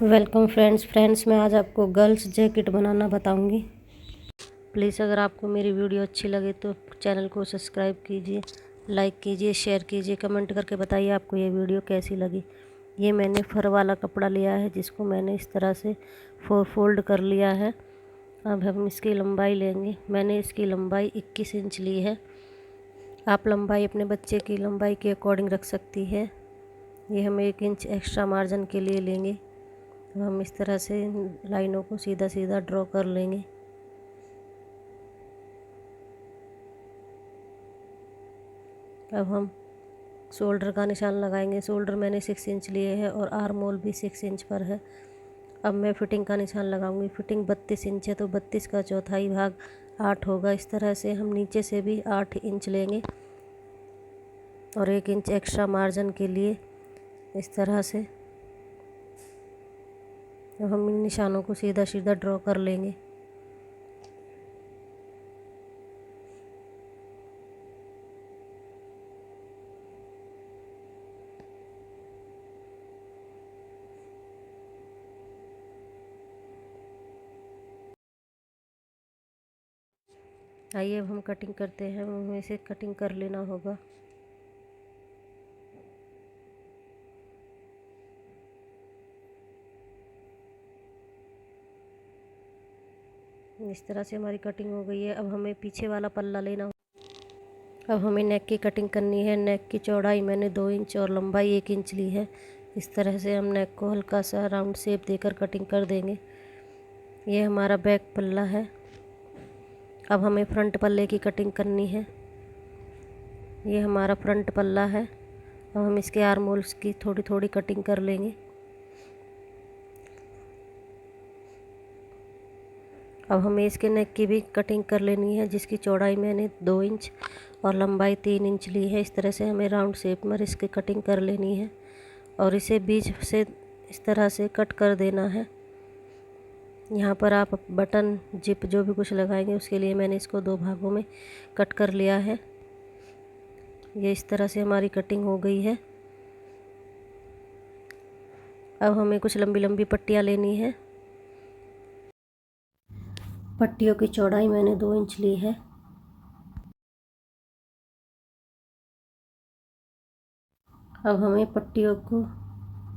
Welcome friends मैं आज आपको गर्ल्स जैकेट बनाना बताऊंगी। प्लीज़ अगर आपको मेरी वीडियो अच्छी लगे तो चैनल को सब्सक्राइब कीजिए, लाइक कीजिए, शेयर कीजिए, कमेंट करके बताइए आपको ये वीडियो कैसी लगी। ये मैंने फर वाला कपड़ा लिया है जिसको मैंने इस तरह से फोल्ड कर लिया है। अब हम इसकी लंबाई लेंगे। मैंने इसकी लंबाई 21 इंच ली है। आप लंबाई अपने बच्चे की लंबाई के अकॉर्डिंग रख सकती है। ये हम 1 इंच एक्स्ट्रा मार्जिन के लिए लेंगे। हम इस तरह से लाइनों को सीधा सीधा ड्रॉ कर लेंगे। अब हम शोल्डर का निशान लगाएंगे। शोल्डर मैंने 6 इंच लिए है और आर्म होल भी 6 इंच पर है। अब मैं फिटिंग का निशान लगाऊंगी। फिटिंग 32 इंच है तो 32 का चौथाई भाग 8 होगा। इस तरह से हम नीचे से भी 8 इंच लेंगे और 1 इंच एक्स्ट्रा मार्जिन के लिए इस तरह से अब हम इन निशानों को सीधा सीधा ड्रॉ कर लेंगे। आइए अब हम कटिंग करते हैं। हमें इसे कटिंग कर लेना होगा। इस तरह से हमारी कटिंग हो गई है। अब हमें पीछे वाला पल्ला लेना होगा। अब हमें नेक की कटिंग करनी है। नेक की चौड़ाई मैंने 2 इंच और लंबाई 1 इंच ली है। इस तरह से हम नेक को हल्का सा राउंड शेप देकर कटिंग कर देंगे। ये हमारा बैक पल्ला है। अब हमें फ्रंट पल्ले की कटिंग करनी है। ये हमारा फ्रंट पल्ला है। अब हम इसके आर्म होल्स की थोड़ी थोड़ी कटिंग कर लेंगे। अब हमें इसके नेक की भी कटिंग कर लेनी है जिसकी चौड़ाई मैंने 2 इंच और लंबाई 3 इंच ली है। इस तरह से हमें राउंड शेप में इसकी कटिंग कर लेनी है और इसे बीच से इस तरह से कट कर देना है। यहाँ पर आप बटन जिप जो भी कुछ लगाएंगे उसके लिए मैंने इसको 2 भागों में कट कर लिया है। ये इस तरह से हमारी कटिंग हो गई है। अब हमें कुछ लंबी लंबी पट्टियाँ लेनी है। पट्टियों की चौड़ाई मैंने 2 इंच ली है। अब हमें पट्टियों को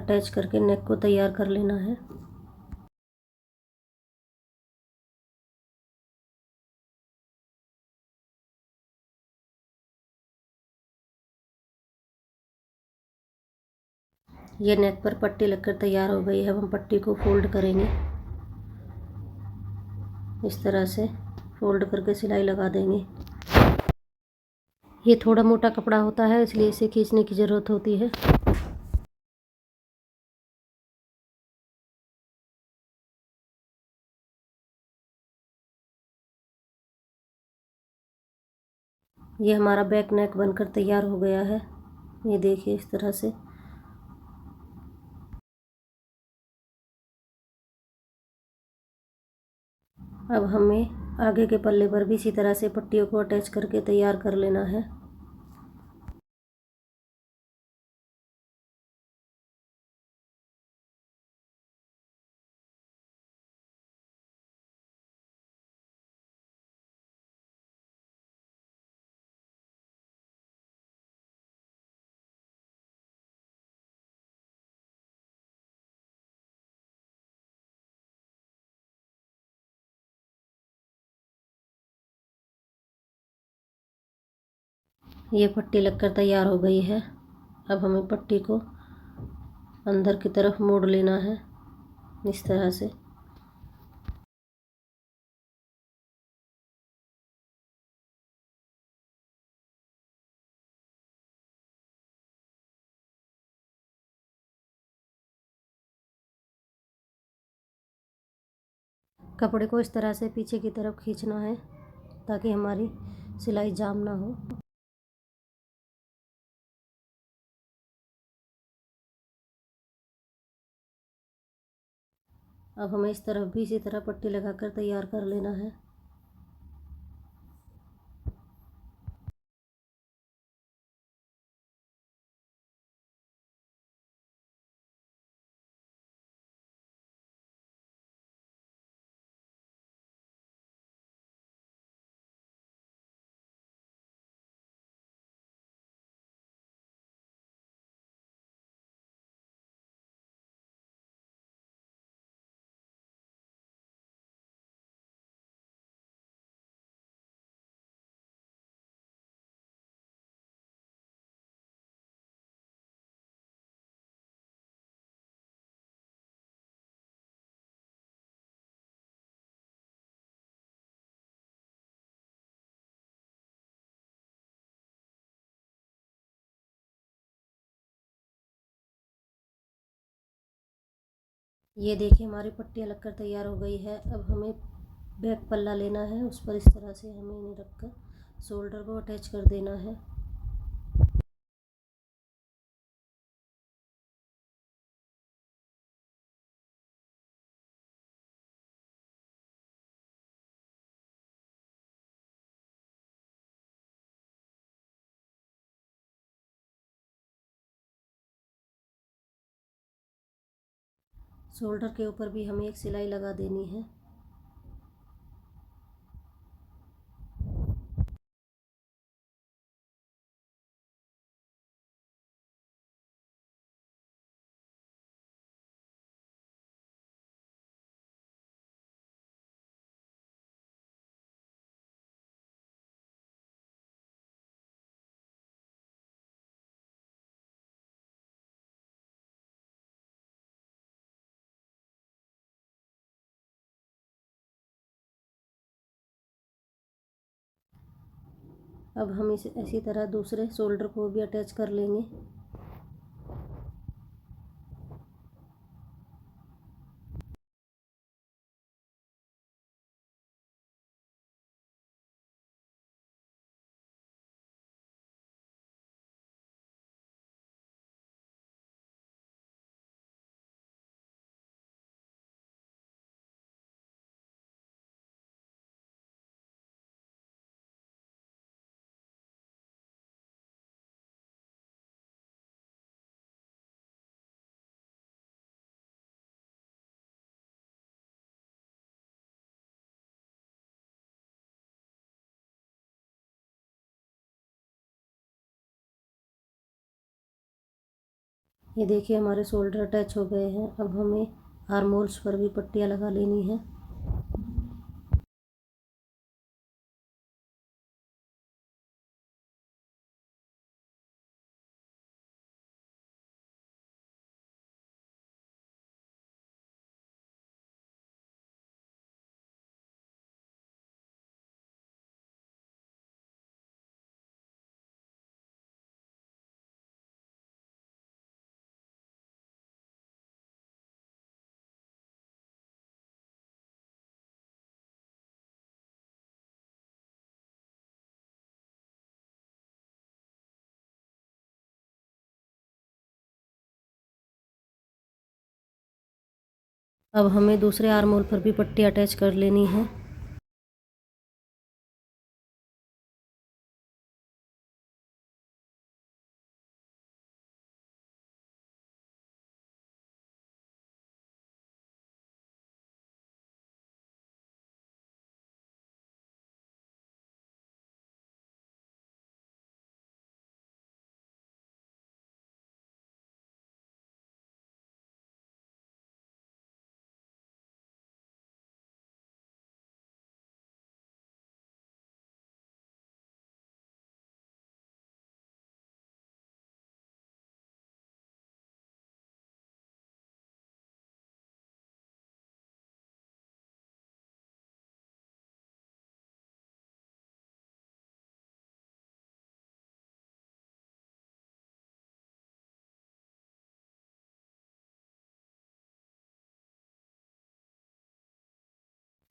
अटैच करके नेक को तैयार कर लेना है। ये नेक पर पट्टी लगकर तैयार हो गई है। अब हम पट्टी को फोल्ड करेंगे। इस तरह से फोल्ड करके सिलाई लगा देंगे। ये थोड़ा मोटा कपड़ा होता है इसलिए इसे खींचने की ज़रूरत होती है। ये हमारा बैक नेक बनकर तैयार हो गया है। ये देखिए इस तरह से। अब हमें आगे के पल्ले पर भी इसी तरह से पट्टियों को अटैच करके तैयार कर लेना है। ये पट्टी लगकर तैयार हो गई है। अब हमें पट्टी को अंदर की तरफ मोड़ लेना है इस तरह से। कपड़े को इस तरह से पीछे की तरफ खींचना है ताकि हमारी सिलाई जाम ना हो। अब हमें इस तरफ भी इसी तरह पट्टी लगाकर तैयार कर लेना है। ये देखिए हमारी पट्टियाँ लगकर तैयार हो गई है। अब हमें बैक पल्ला लेना है, उस पर इस तरह से हमें इन्हें रखकर शोल्डर को अटैच कर देना है। शोल्डर के ऊपर भी हमें एक सिलाई लगा देनी है। अब हम इसी तरह दूसरे शोल्डर को भी अटैच कर लेंगे। ये देखिए हमारे शोल्डर अटैच हो गए हैं। अब हमें आर्म होल्स पर भी पट्टियाँ लगा लेनी है। अब हमें दूसरे आर्म होल पर भी पट्टी अटैच कर लेनी है।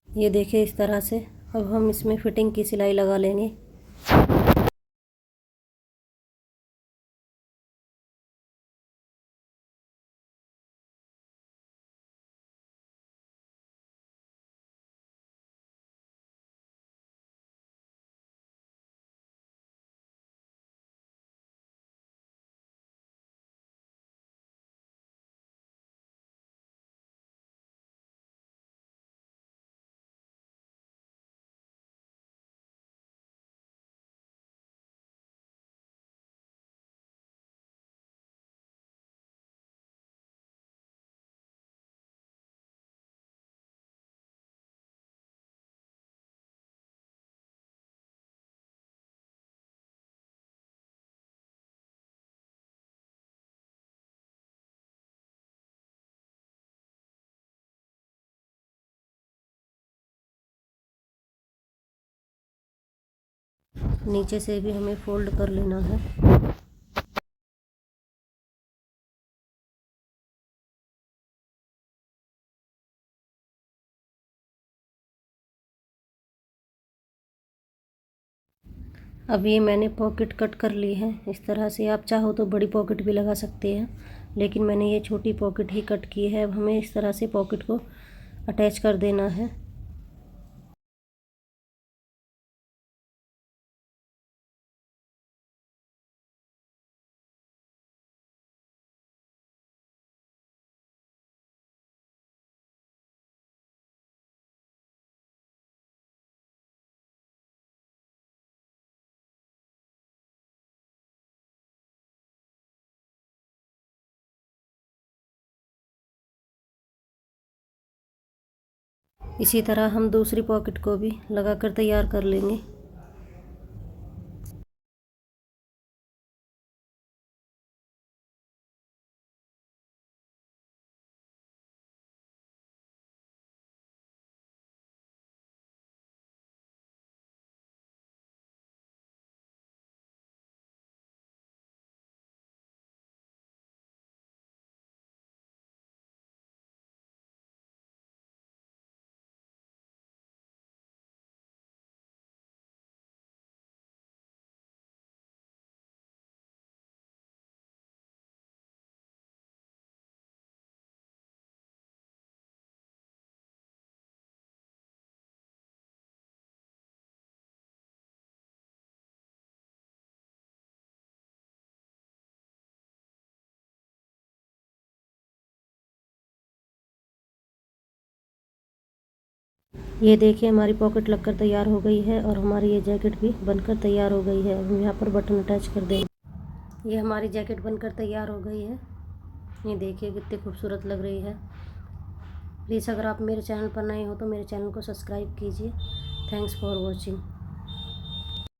ये देखिए इस तरह से। अब हम इसमें फिटिंग की सिलाई लगा लेंगे। नीचे से भी हमें फोल्ड कर लेना है। अब ये मैंने पॉकेट कट कर ली है इस तरह से। आप चाहो तो बड़ी पॉकेट भी लगा सकते हैं, लेकिन मैंने ये छोटी पॉकेट ही कट की है। अब हमें इस तरह से पॉकेट को अटैच कर देना है। इसी तरह हम दूसरी पॉकेट को भी लगाकर तैयार कर लेंगे। ये देखिए हमारी पॉकेट लगकर तैयार हो गई है और हमारी ये जैकेट भी बनकर तैयार हो गई है। हम यहाँ पर बटन अटैच कर देंगे। ये हमारी जैकेट बनकर तैयार हो गई है। ये देखिए कितनी खूबसूरत लग रही है। प्लीज़ अगर आप मेरे चैनल पर नए हो तो मेरे चैनल को सब्सक्राइब कीजिए। Thanks for watching.